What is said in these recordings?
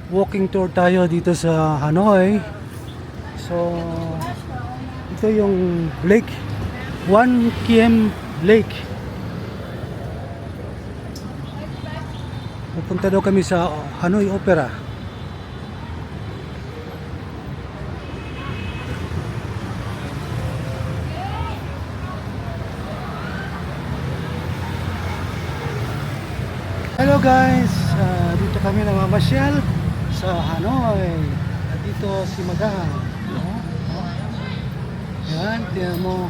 walking tour tayo dito sa Hanoi. So, ito yung lake, One Kiem Lake. Pupunta daw kami sa Hanoi Opera. Hello guys, dito kami namamasyal sa Hanoi. Dito si Madam. Yan, tiyan mo.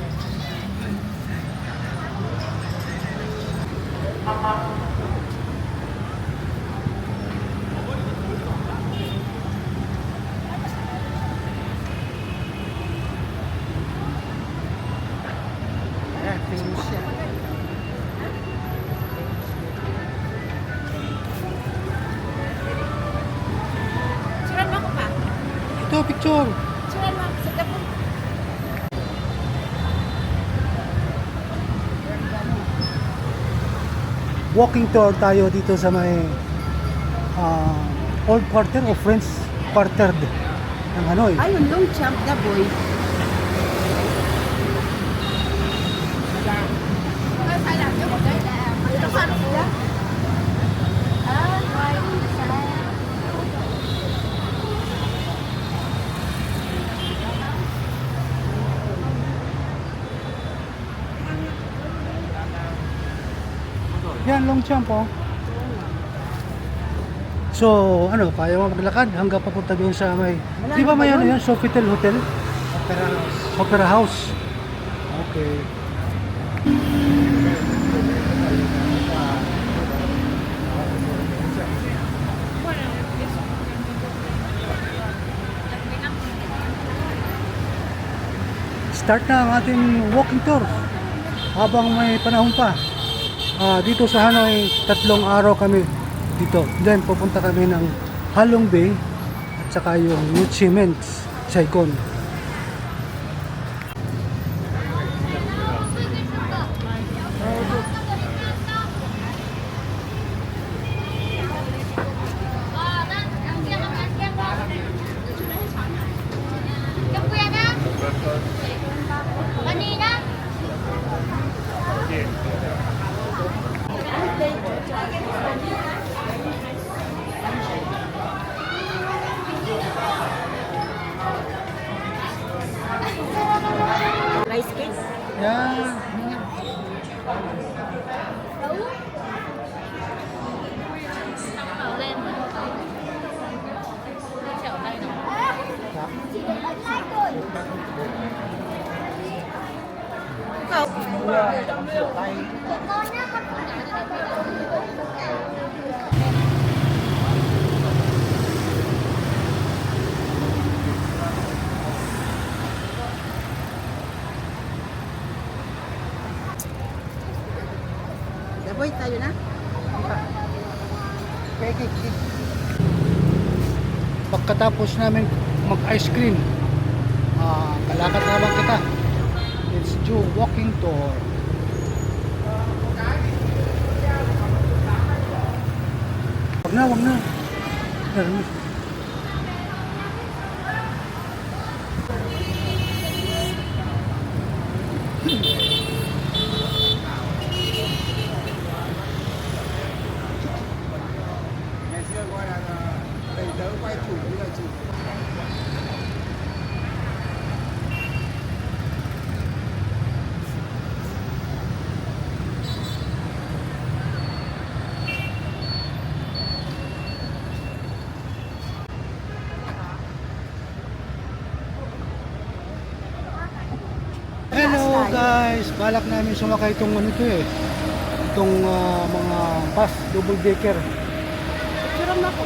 Ayan, famous siya. Suran mo ako pa. Ito, picture. Suran mo ako sa kapot. Walking tour tayo dito sa may old quarter o French quarter ng Hanoi. Ayun, long jump na boy. Yan, long jump oh. So, ano, kaya mo maglakad hanggang papunta doon sa may, di ba may ano yan, Sofitel Hotel? Opera House. Opera House. Okay. Start na ang ating walking tour habang may panahon pa. Dito sa Hanoi, 3 araw kami dito. Then pupunta kami ng Halong Bay at saka yung New Cement, Saigon. Rice cake. Yan. Boy, tayo na. Pagkatapos namin mag-ice cream, kalakad na naman kita. Let's do walking tour. Wag na. Hello guys, balak namin sumakay itong ano to eh. Itong mga bus, double decker. Suran mo ako.